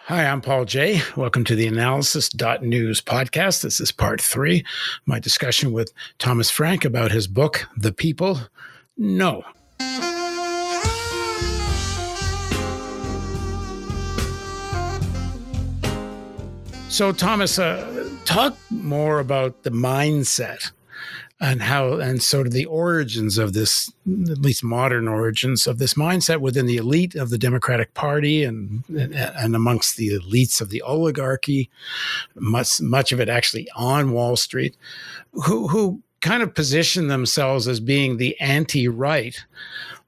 Hi, I'm Paul J. Welcome to the theAnalysis.news podcast. This is part 3, my discussion with Thomas Frank about his book, The People No. So, Thomas, talk more about the mindset and sort of the origins of this, at least modern origins of this mindset within the elite of the Democratic Party and amongst the elites of the oligarchy, much of it actually on Wall Street, who kind of position themselves as being the anti-right,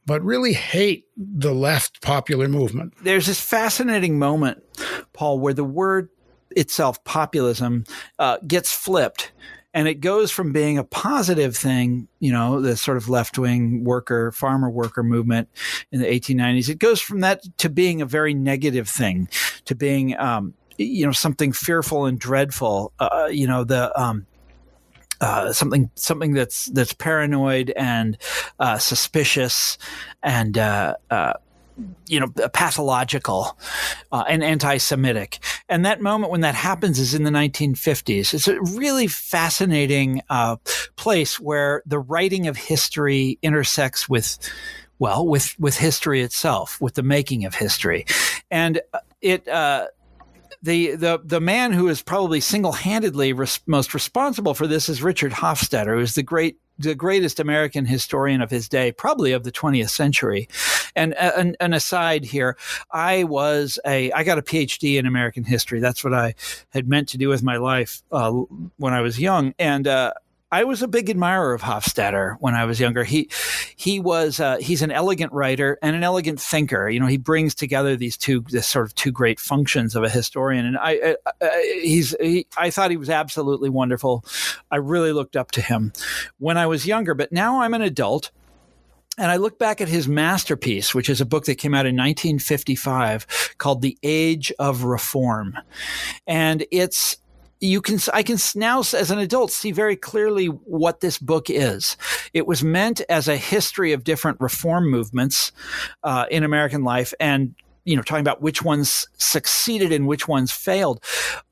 but really hate the left popular movement. There's this fascinating moment, Paul, where the word itself, populism, gets flipped. And it goes from being a positive thing, the sort of left-wing farmer worker movement in the 1890s. It goes from that to being a very negative thing, to being, something fearful and dreadful. Something that's paranoid and suspicious and pathological and anti-Semitic. And that moment when that happens is in the 1950s. It's a really fascinating place where the writing of history intersects with history itself, with the making of history. And the man who is probably single-handedly most responsible for this is Richard Hofstadter, who is the greatest American historian of his day, probably of the 20th century. And an aside here, I got a PhD in American history. That's what I had meant to do with my life when I was young. And I was a big admirer of Hofstadter when I was younger. He's an elegant writer and an elegant thinker. He brings together this sort of two great functions of a historian. And I thought he was absolutely wonderful. I really looked up to him when I was younger, but now I'm an adult. And I look back at his masterpiece, which is a book that came out in 1955 called The Age of Reform. And I can now, as an adult, see very clearly what this book is. It was meant as a history of different reform movements in American life, and talking about which ones succeeded and which ones failed.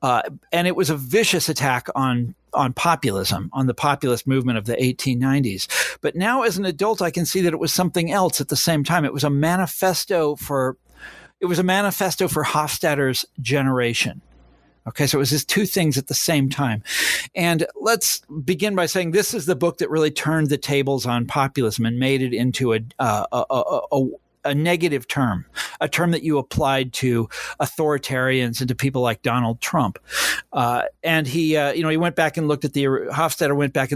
And it was a vicious attack on populism, on the populist movement of the 1890s. But now, as an adult, I can see that it was something else at the same time. It was a manifesto for Hofstadter's generation. Okay, so it was these two things at the same time. And let's begin by saying this is the book that really turned the tables on populism and made it into a negative term, a term that you applied to authoritarians and to people like Donald Trump. And Hofstadter went back and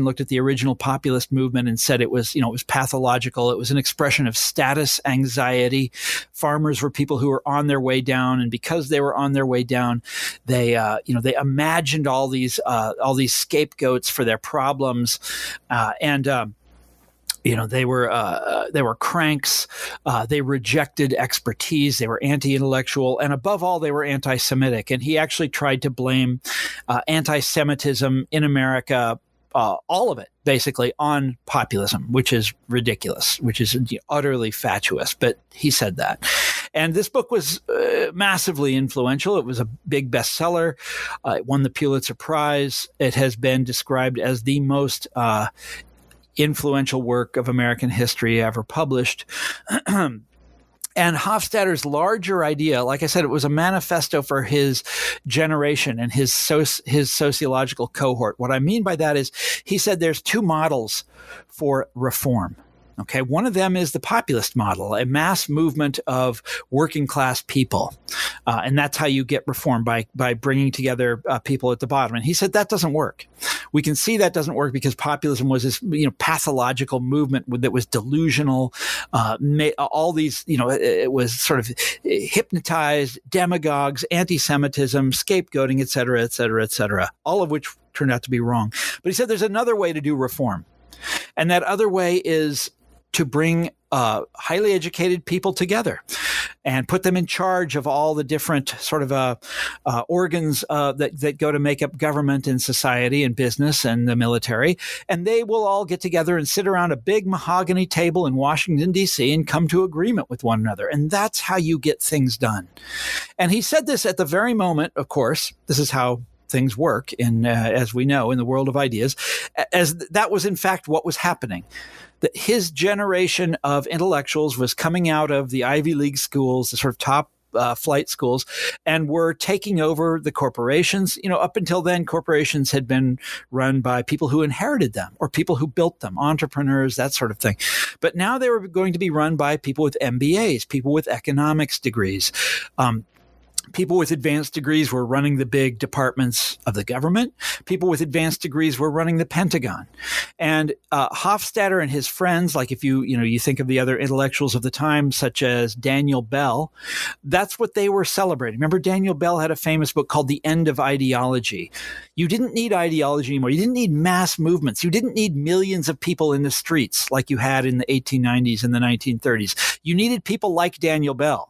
looked at the original populist movement and said it was pathological. It was an expression of status anxiety. Farmers were people who were on their way down, and because they were on their way down, they imagined all these scapegoats for their problems, they were cranks. They rejected expertise. They were anti-intellectual, and above all, they were anti-Semitic. And he actually tried to blame anti-Semitism in America, all of it, basically, on populism, which is ridiculous, which is utterly fatuous. But he said that. And this book was massively influential. It was a big bestseller. It won the Pulitzer Prize. It has been described as the most influential work of American history ever published. And Hofstadter's larger idea, like I said, it was a manifesto for his generation and his sociological cohort. What I mean by that is he said there's two models for reform. Okay, one of them is the populist model, a mass movement of working class people. And that's how you get reform, by bringing together people at the bottom. And he said that doesn't work. We can see that doesn't work because populism was this pathological movement that was delusional. All these, it was sort of hypnotized, demagogues, anti-Semitism, scapegoating, et cetera, et cetera, et cetera, all of which turned out to be wrong. But he said there's another way to do reform. And that other way is to bring highly educated people together and put them in charge of all the different sort of organs that go to make up government and society and business and the military. And they will all get together and sit around a big mahogany table in Washington, D.C. and come to agreement with one another. And that's how you get things done. And he said this at the very moment, of course, this is how things work in, as we know, in the world of ideas, as that was in fact what was happening. That his generation of intellectuals was coming out of the Ivy League schools, the sort of top flight schools, and were taking over the corporations. Up until then, corporations had been run by people who inherited them or people who built them, entrepreneurs, that sort of thing. But now they were going to be run by people with MBAs, people with economics degrees. People with advanced degrees were running the big departments of the government. People with advanced degrees were running the Pentagon. And Hofstadter and his friends, like if you think of the other intellectuals of the time, such as Daniel Bell, that's what they were celebrating. Remember, Daniel Bell had a famous book called The End of Ideology. You didn't need ideology anymore. You didn't need mass movements. You didn't need millions of people in the streets like you had in the 1890s and the 1930s. You needed people like Daniel Bell,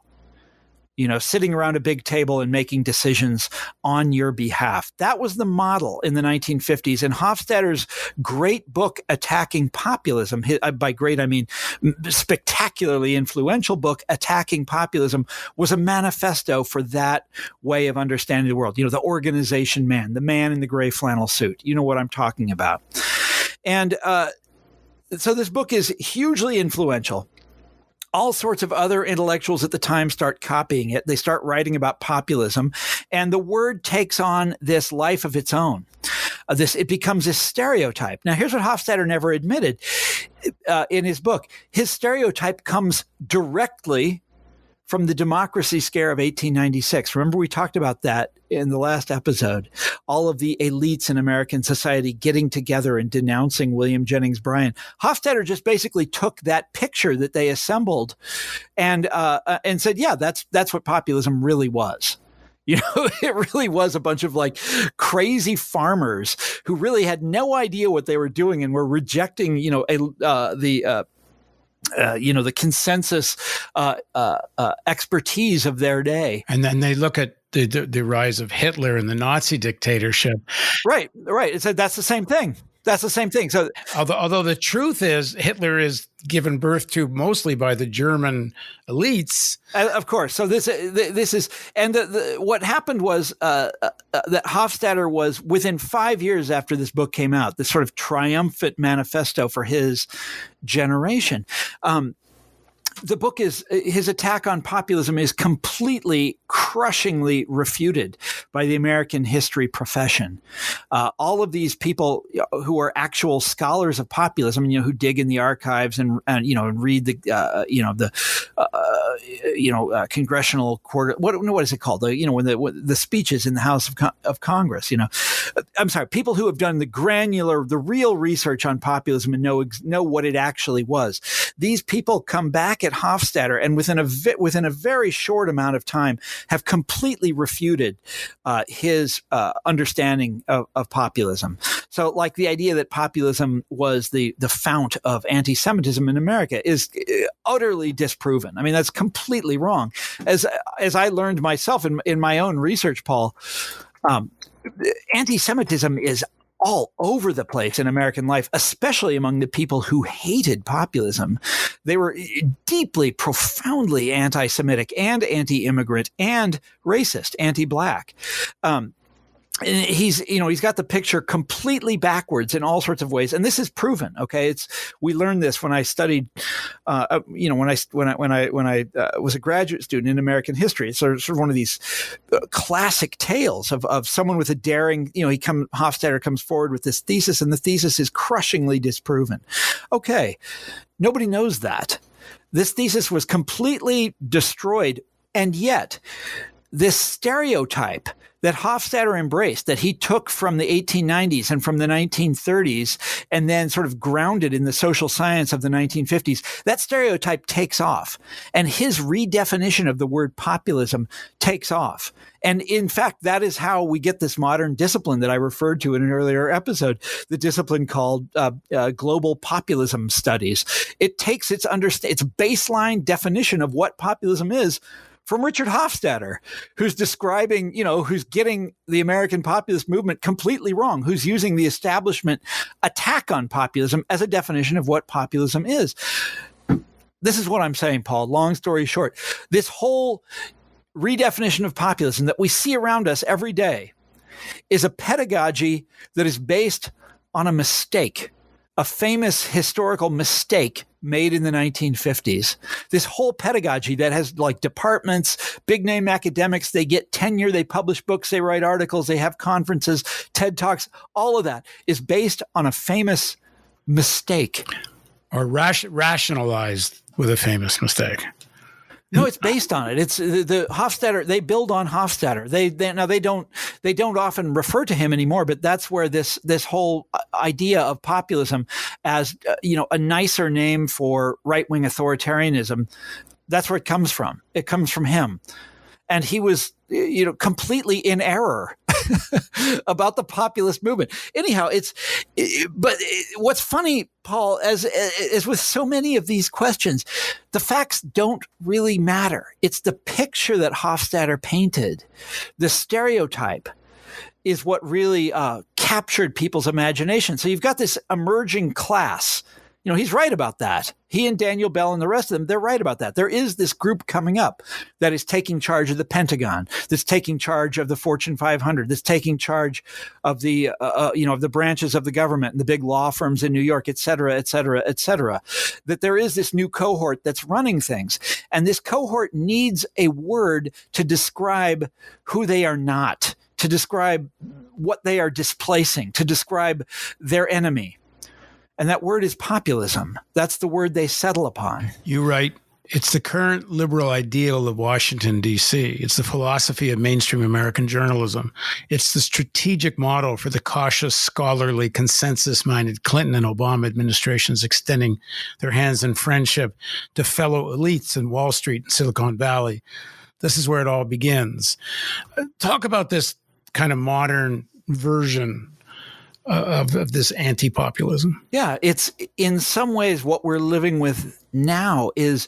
sitting around a big table and making decisions on your behalf. That was the model in the 1950s. And Hofstadter's great book, Attacking Populism, by great, I mean spectacularly influential book, Attacking Populism, was a manifesto for that way of understanding the world. The organization man, the man in the gray flannel suit. You know what I'm talking about. And so this book is hugely influential. All sorts of other intellectuals at the time start copying it. They start writing about populism, and the word takes on this life of its own. It becomes a stereotype. Now, here's what Hofstadter never admitted in his book. His stereotype comes directly from the democracy scare of 1896. Remember, we talked about that in the last episode. All of the elites in American society getting together and denouncing William Jennings Bryan. Hofstadter just basically took that picture that they assembled and said, yeah, that's what populism really was. It really was a bunch of crazy farmers who really had no idea what they were doing and were rejecting, the consensus expertise of their day. And then they look at the rise of Hitler and the Nazi dictatorship. Right. It's that's the same thing. That's the same thing. So, although the truth is, Hitler is given birth to mostly by the German elites. Of course. So this is, and what happened was that Hofstadter was, within 5 years after this book came out, this sort of triumphant manifesto for his generation. The book his attack on populism is completely, crushingly refuted by the American history profession. All of these people who are actual scholars of populism, who dig in the archives and read the congressional quarter. What is it called? When the speeches in the House of Congress. I'm sorry, people who have done the real research on populism and know what it actually was. These people come back at Hofstadter and within a very short amount of time have completely refuted his understanding of populism. So, like, the idea that populism was the fount of anti-Semitism in America is utterly disproven. I mean, that's completely wrong. As I learned myself in my own research, Paul, anti-Semitism is all over the place in American life, especially among the people who hated populism. They were deeply, profoundly anti-Semitic and anti-immigrant and racist, anti-black. And he's got the picture completely backwards in all sorts of ways, and this is proven. Okay, we learned this when I studied, when I was a graduate student in American history. It's sort of one of these classic tales of someone with a daring. Hofstadter comes forward with this thesis, and the thesis is crushingly disproven. Okay, nobody knows that. This thesis was completely destroyed, and yet this stereotype that Hofstadter embraced, that he took from the 1890s and from the 1930s and then sort of grounded in the social science of the 1950s, that stereotype takes off. And his redefinition of the word populism takes off. And in fact, that is how we get this modern discipline that I referred to in an earlier episode, the discipline called global populism studies. It takes its baseline definition of what populism is from Richard Hofstadter, who's describing, who's getting the American populist movement completely wrong, who's using the establishment attack on populism as a definition of what populism is. This is what I'm saying, Paul. Long story short, this whole redefinition of populism that we see around us every day is a pedagogy that is based on a mistake, a famous historical mistake made in the 1950s. This whole pedagogy that has departments, big name academics, they get tenure, they publish books, they write articles, they have conferences, TED Talks, all of that is based on a famous mistake. Or rationalized with a famous mistake. No, it's based on it. It's the Hofstadter. They build on Hofstadter. They don't often refer to him anymore, but that's where this whole idea of populism as a nicer name for right-wing authoritarianism, that's where it comes from. It comes from him. And he was, completely in error about the populist movement. Anyhow, but what's funny, Paul, as with so many of these questions, the facts don't really matter. It's the picture that Hofstadter painted, the stereotype, is what really captured people's imagination. So you've got this emerging class. He's right about that. He and Daniel Bell and the rest of them, they're right about that. There is this group coming up that is taking charge of the Pentagon, that's taking charge of the Fortune 500, that's taking charge of the, of the branches of the government and the big law firms in New York, et cetera, et cetera, et cetera. That there is this new cohort that's running things. And this cohort needs a word to describe who they are not, to describe what they are displacing, to describe their enemy. And that word is populism. That's the word they settle upon. You write, it's the current liberal ideal of Washington, D.C. It's the philosophy of mainstream American journalism. It's the strategic model for the cautious, scholarly, consensus-minded Clinton and Obama administrations extending their hands in friendship to fellow elites in Wall Street and Silicon Valley. This is where it all begins. Talk about this kind of modern version of this anti-populism. Yeah, it's in some ways what we're living with now is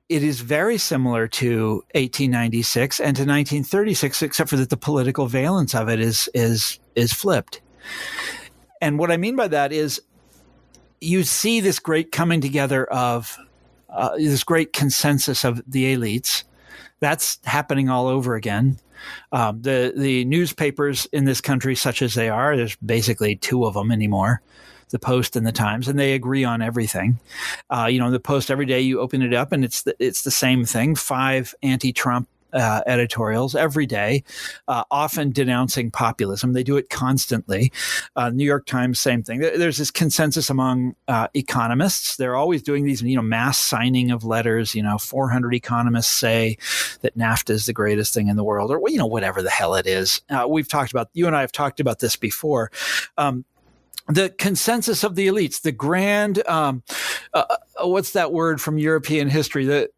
very similar to 1896 and to 1936, except for that the political valence of it is flipped. And what I mean by that is you see this great coming together of this great consensus of the elites. That's happening all over again. The newspapers in this country, such as they are, there's basically two of them anymore, the Post and the Times, and they agree on everything. The Post, every day you open it up and it's the same thing, 5 anti-Trump editorials every day, often denouncing populism. They do it constantly. New York Times, same thing. There's this consensus among economists. They're always doing these, mass signing of letters. 400 economists say that NAFTA is the greatest thing in the world, or whatever the hell it is. You and I have talked about this before. The consensus of the elites, the grand, what's that word from European history?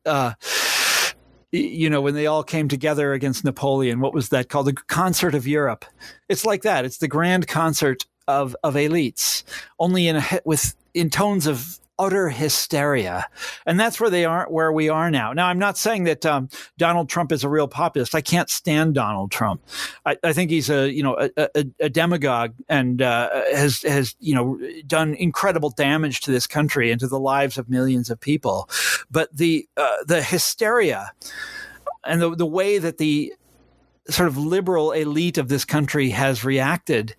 When they all came together against Napoleon, what was that called? The Concert of Europe. It's like that. It's the grand concert of elites, only in tones of utter hysteria. And that's where we are now. Now, I'm not saying that Donald Trump is a real populist. I can't stand Donald Trump. I think he's a demagogue and has done incredible damage to this country and to the lives of millions of people. But the hysteria and the way that the sort of liberal elite of this country has reacted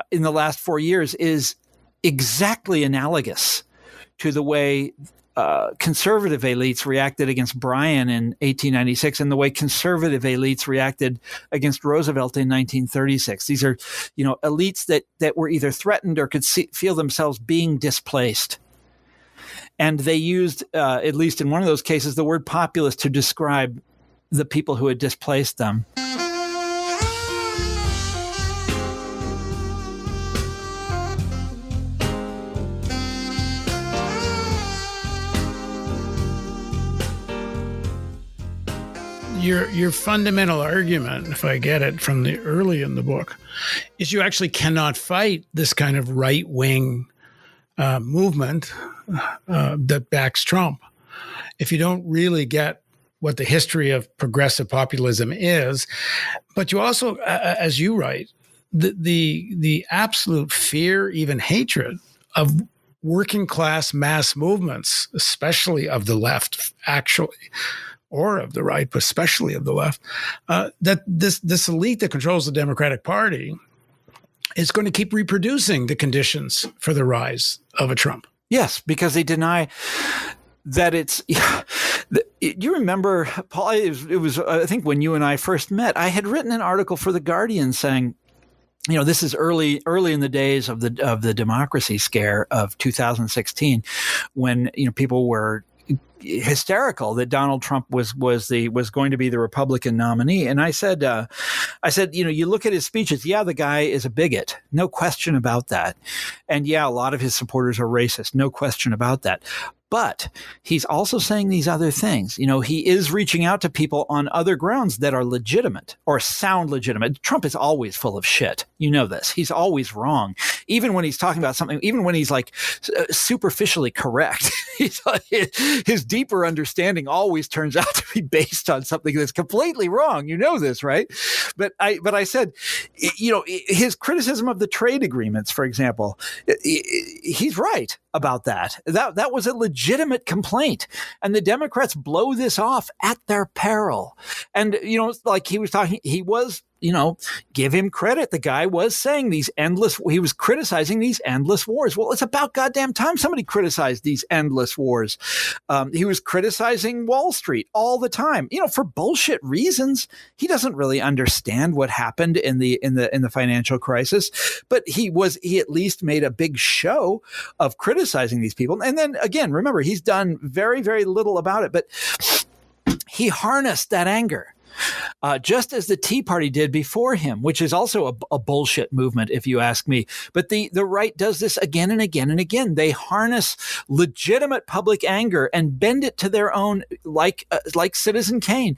in the last 4 years is exactly analogous to the way conservative elites reacted against Bryan in 1896 and the way conservative elites reacted against Roosevelt in 1936. These are, elites that were either threatened or could feel themselves being displaced. And they used, at least in one of those cases, the word populist to describe the people who had displaced them. Your fundamental argument, if I get it from the early in the book, is you actually cannot fight this kind of right-wing movement that backs Trump if you don't really get what the history of progressive populism is. But you also, as you write, the absolute fear, even hatred of working class mass movements, especially of the left, actually, or of the right, but especially of the left, that this elite that controls the Democratic Party is going to keep reproducing the conditions for the rise of a Trump. Yes, because they deny that it's. You remember, Paul? It was I think when you and I first met, I had written an article for The Guardian saying, this is early in the days of the democracy scare of 2016, when people were hysterical that Donald Trump was going to be the Republican nominee. And I said, you look at his speeches. Yeah, the guy is a bigot. No question about that. And yeah, a lot of his supporters are racist. No question about that. But he's also saying these other things. He is reaching out to people on other grounds that are legitimate or sound legitimate. Trump is always full of shit. You know this. He's always wrong. Even when he's talking about something, even when he's like superficially correct, his deeper understanding always turns out to be based on something that's completely wrong. You know this, right? But I said, his criticism of the trade agreements, for example, he's right about that. That was a legitimate complaint, and the Democrats blow this off at their peril. And like he was talking, he was, give him credit. The guy was saying he was criticizing these endless wars. Well, it's about goddamn time somebody criticized these endless wars. He was criticizing Wall Street all the time, for bullshit reasons. He doesn't really understand what happened in the financial crisis, but he at least made a big show of criticizing these people. And then again, remember, he's done very, very little about it, but he harnessed that anger. Just as the Tea Party did before him, which is also a bullshit movement, if you ask me. But the right does this again and again and again. They harness legitimate public anger and bend it to their own, like Citizen Kane.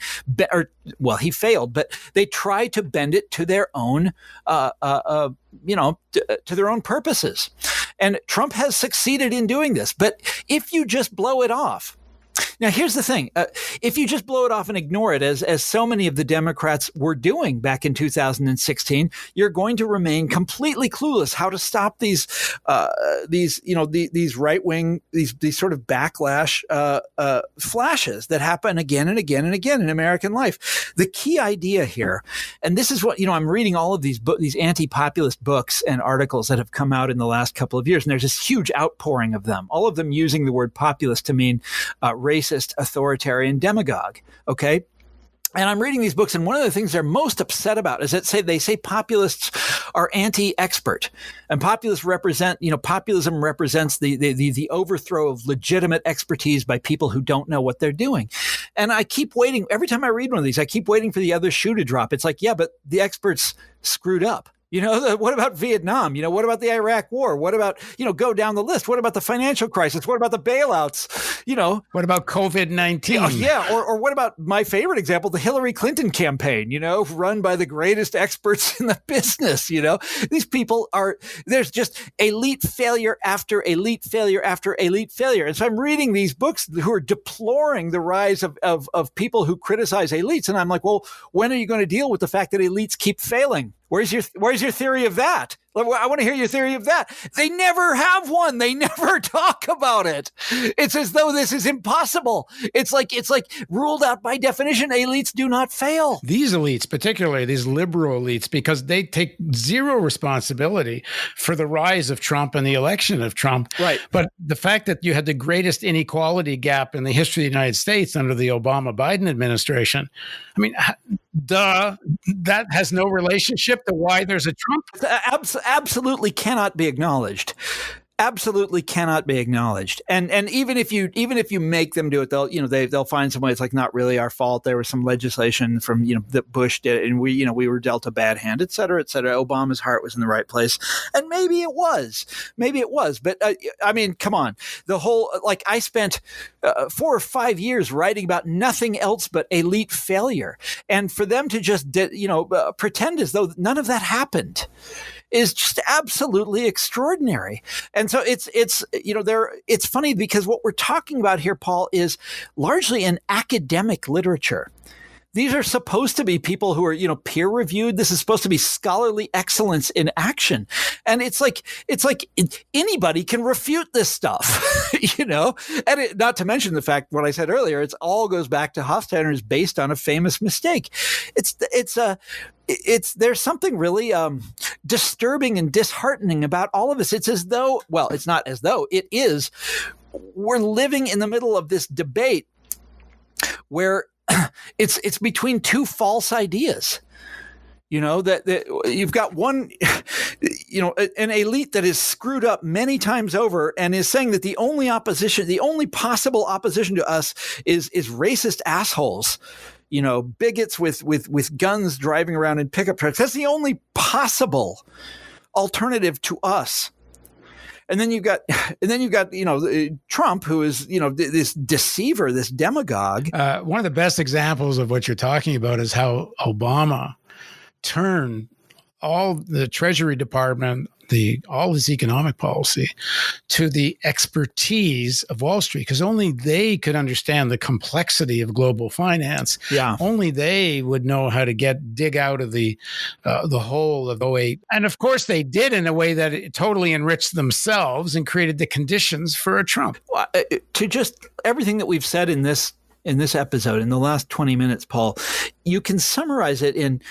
He failed, but they try to bend it to their own, to their own purposes. And Trump has succeeded in doing this. But if you just blow it off. Now, here's the thing. If you just blow it off and ignore it, as so many of the Democrats were doing back in 2016, you're going to remain completely clueless how to stop these right-wing, these sort of backlash flashes that happen again and again and again in American life. The key idea here, and this is what, I'm reading all of these anti-populist books and articles that have come out in the last couple of years, and there's this huge outpouring of them, all of them using the word populist to mean racist, authoritarian demagogue. Okay. And I'm reading these books, and one of the things they're most upset about is that they say populists are anti-expert, and populism represents the overthrow of legitimate expertise by people who don't know what they're doing. And I keep waiting. Every time I read one of these, I keep waiting for the other shoe to drop. It's like, yeah, but the experts screwed up. What about Vietnam? What about the Iraq war? What about, go down the list? What about the financial crisis? What about the bailouts? What about COVID-19? Yeah. Or what about my favorite example, the Hillary Clinton campaign, run by the greatest experts in the business, These people there's just elite failure after elite failure after elite failure. And so I'm reading these books who are deploring the rise of people who criticize elites. And I'm like, well, when are you going to deal with the fact that elites keep failing? Where's your theory of that? I want to hear your theory of that. They never have one. They never talk about it. It's as though this is impossible. It's like ruled out by definition. Elites do not fail. These elites, particularly these liberal elites, because they take zero responsibility for the rise of Trump and the election of Trump. Right. But the fact that you had the greatest inequality gap in the history of the United States under the Obama-Biden administration, that has no relationship to why there's a Trump. Absolutely cannot be acknowledged. absolutely cannot be acknowledged. And even if you make them do it, they'll find some way. It's like, not really our fault. There was some legislation from, that Bush did, and we were dealt a bad hand, et cetera, et cetera. Obama's heart was in the right place. And maybe it was. But I mean, come on. The whole, I spent 4 or 5 years writing about nothing else but elite failure. And for them to just, pretend as though none of that happened is just absolutely extraordinary. And so it's funny because what we're talking about here, Paul, is largely in academic literature. These are supposed to be people who are, peer reviewed. This is supposed to be scholarly excellence in action. And it's like anybody can refute this stuff, and not to mention the fact, what I said earlier, it all goes back to Hofstadter is based on a famous mistake. There's something really disturbing and disheartening about all of this. It's as though, well, it's not as though, it is. We're living in the middle of this debate where it's between two false ideas. That you've got one, an elite that is screwed up many times over and is saying that the only possible opposition to us is racist assholes. Bigots with guns driving around in pickup trucks. That's the only possible alternative to us. And then you've got Trump, who is, this deceiver, this demagogue. One of the best examples of what you're talking about is how Obama turned all the Treasury Department, all his economic policy, to the expertise of Wall Street, because only they could understand the complexity of global finance. Yeah, only they would know how to dig out of the hole of '08, and of course they did in a way that it totally enriched themselves and created the conditions for a Trump. Well, to just everything that we've said in this episode, in the last 20 minutes, Paul, you can summarize it and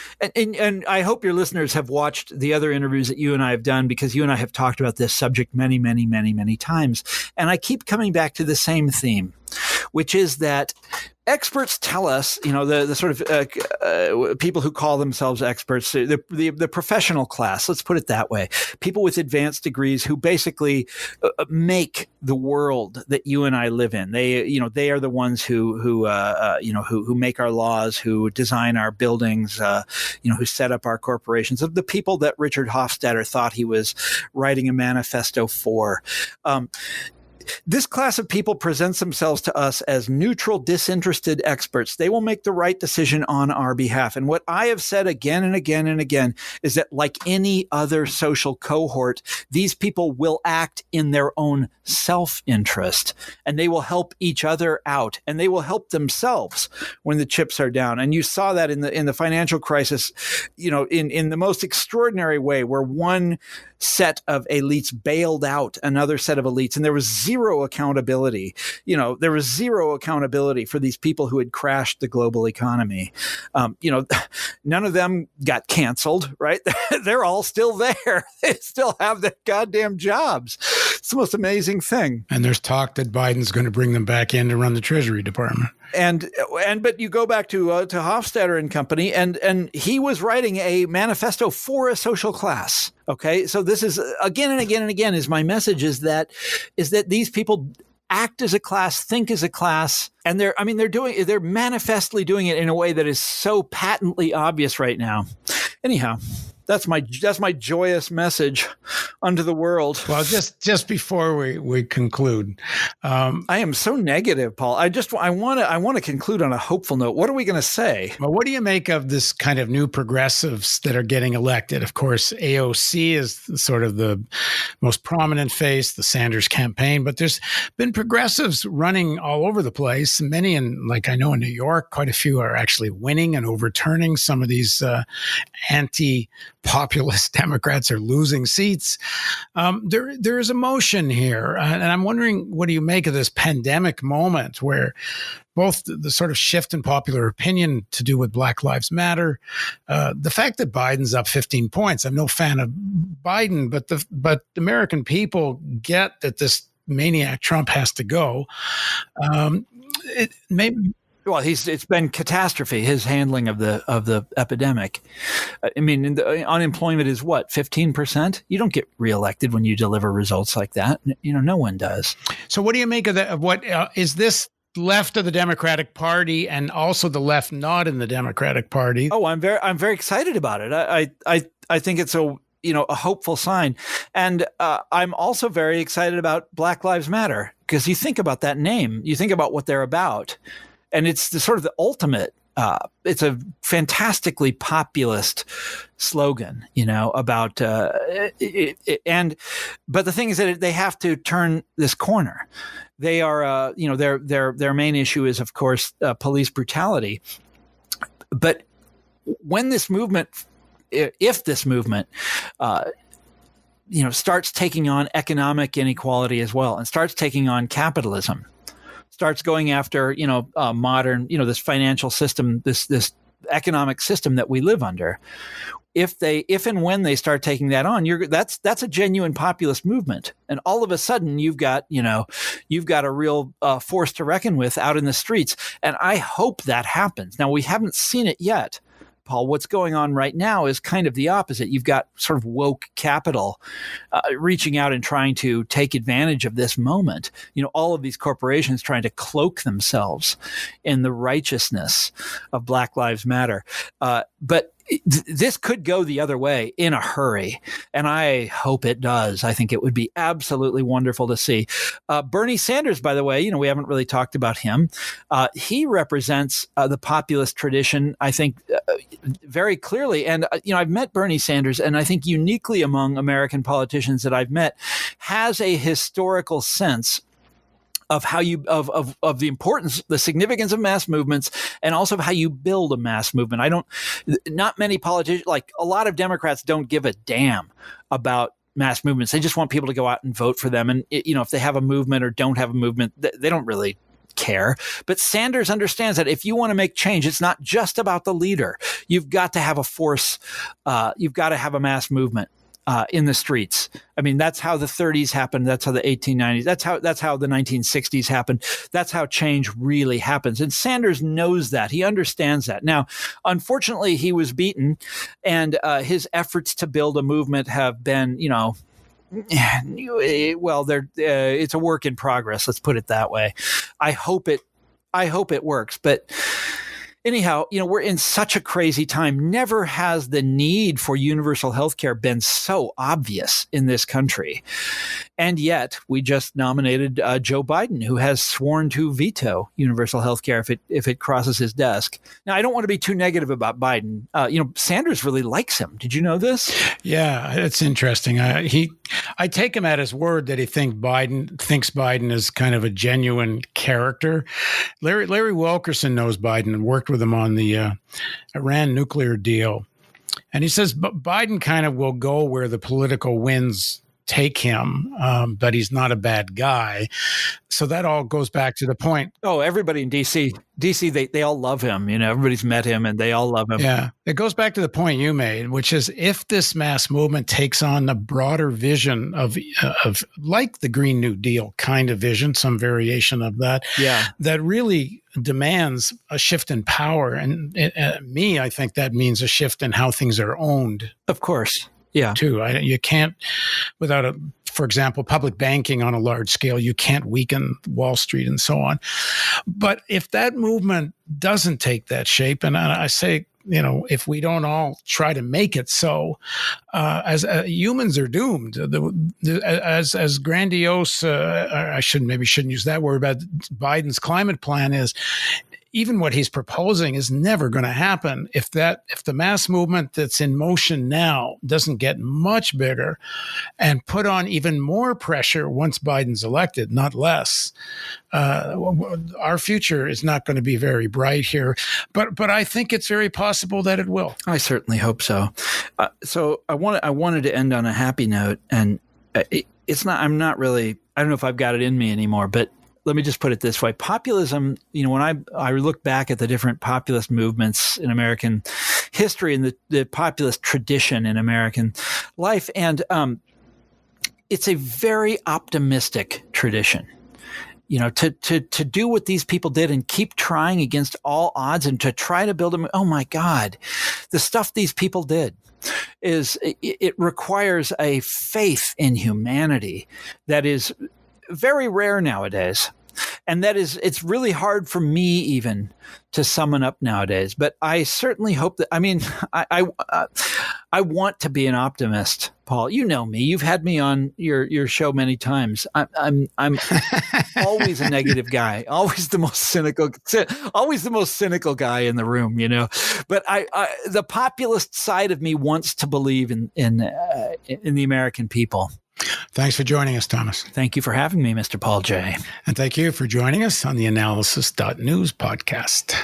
I hope your listeners have watched the other interviews that you and I have done, because you and I have talked about this subject many, many, many, many times. And I keep coming back to the same theme, which is that experts tell us, the sort of people who call themselves experts, the professional class, let's put it that way, people with advanced degrees who basically make the world that you and I live in. They are the ones who make our laws, who design our buildings, who set up our corporations, of the people that Richard Hofstadter thought he was writing a manifesto for. This class of people presents themselves to us as neutral, disinterested experts. They will make the right decision on our behalf. And what I have said again and again and again is that, like any other social cohort, these people will act in their own self-interest, and they will help each other out, and they will help themselves when the chips are down. And you saw that in the financial crisis, in the most extraordinary way, where one set of elites bailed out another set of elites, and there was zero accountability. There was zero accountability for these people who had crashed the global economy. None of them got canceled, right? They're all still there. They still have their goddamn jobs. It's the most amazing thing. And there's talk that Biden's going to bring them back in to run the Treasury Department. But you go back to Hofstadter and company, and he was writing a manifesto for a social class. Okay, so this is again and again and again is my message is that these people act as a class, think as a class, and they're manifestly doing it in a way that is so patently obvious right now. Anyhow, that's my joyous message unto the world. Well, just before we conclude, I am so negative, Paul. I want to conclude on a hopeful note. What are we going to say? Well, what do you make of this kind of new progressives that are getting elected? Of course, AOC is sort of the most prominent face, the Sanders campaign, but there's been progressives running all over the place. Many I know in New York, quite a few are actually winning and overturning. Some of these anti-populist Democrats are losing seats. There is emotion here. And I'm wondering, what do you make of this pandemic moment where both the sort of shift in popular opinion to do with Black Lives Matter, the fact that Biden's up 15 points, I'm no fan of Biden, but the American people get that this maniac Trump has to go. Well, it's been catastrophe, his handling of the epidemic. I mean, the unemployment is what, 15%? You don't get reelected when you deliver results like that. No one does. So what do you make of that? What is this left of the Democratic Party and also the left not in the Democratic Party? Oh, I'm very excited about it. I think it's a hopeful sign. And I'm also very excited about Black Lives Matter, because you think about that name, you think about what they're about. And it's the sort of the ultimate, it's a fantastically populist slogan, about, but the thing is that they have to turn this corner. They are, their main issue is, of course, police brutality. But when this movement, if this movement, starts taking on economic inequality as well, and starts taking on capitalism, starts going after, modern, this financial system, this economic system that we live under. If and when they start taking that on, that's a genuine populist movement. And all of a sudden you've got a real force to reckon with out in the streets. And I hope that happens. Now, we haven't seen it yet, Paul. What's going on right now is kind of the opposite. You've got sort of woke capital reaching out and trying to take advantage of this moment. All of these corporations trying to cloak themselves in the righteousness of Black Lives Matter. But this could go the other way in a hurry, and I hope it does. I think it would be absolutely wonderful to see. Bernie Sanders, by the way, we haven't really talked about him. He represents the populist tradition, I think, very clearly. And, I've met Bernie Sanders, and I think uniquely among American politicians that I've met, has a historical sense of how of the importance, the significance of mass movements, and also of how you build a mass movement. Not many politicians, like a lot of Democrats, don't give a damn about mass movements. They just want people to go out and vote for them. And, if they have a movement or don't have a movement, they don't really care. But Sanders understands that if you want to make change, it's not just about the leader. You've got to have a force. You've got to have a mass movement in the streets. I mean, that's how the 30s happened. That's how the 1890s. That's how the 1960s happened. That's how change really happens. And Sanders knows that. He understands that. Now, unfortunately, he was beaten, and his efforts to build a movement have been, it's a work in progress. Let's put it that way. I hope it works, but. Anyhow, we're in such a crazy time. Never has the need for universal health care been so obvious in this country. And yet we just nominated Joe Biden, who has sworn to veto universal health care if it crosses his desk. Now, I don't want to be too negative about Biden. Sanders really likes him. Did you know this? Yeah, it's interesting. I take him at his word that he thinks Biden is kind of a genuine character. Larry Wilkerson knows Biden and worked with him on the Iran nuclear deal. And he says Biden kind of will go where the political winds take him, but he's not a bad guy. So that all goes back to the point. Oh, everybody in D.C., they all love him. Everybody's met him and they all love him. Yeah. It goes back to the point you made, which is if this mass movement takes on the broader vision of like the Green New Deal kind of vision, some variation of that, that really demands a shift in power. And I think that means a shift in how things are owned. Of course. Yeah. Too. You can't, without for example, public banking on a large scale, you can't weaken Wall Street and so on. But if that movement doesn't take that shape, and I say, if we don't all try to make it so, as humans are doomed. As grandiose, I shouldn't use that word, but Biden's climate plan is. Even what he's proposing is never going to happen if the mass movement that's in motion now doesn't get much bigger and put on even more pressure once Biden's elected, not less. Our future is not going to be very bright here, but I think it's very possible that it will. I certainly hope so. So I wanted to end on a happy note, and it's not. I'm not really. I don't know if I've got it in me anymore, but. Let me just put it this way. Populism, when I look back at the different populist movements in American history and the populist tradition in American life, and it's a very optimistic tradition. to do what these people did and keep trying against all odds and to try to build them. Oh my God, the stuff these people did it requires a faith in humanity that is very rare nowadays. And it's really hard for me even to summon up nowadays. But I certainly hope that, I want to be an optimist, Paul. You know me. You've had me on your show many times. I'm always a negative guy, always the most cynical guy in the room, But the populist side of me wants to believe in the American people. Thanks for joining us, Thomas. Thank you for having me, Mr. Paul J. And thank you for joining us on the theAnalysis.news podcast.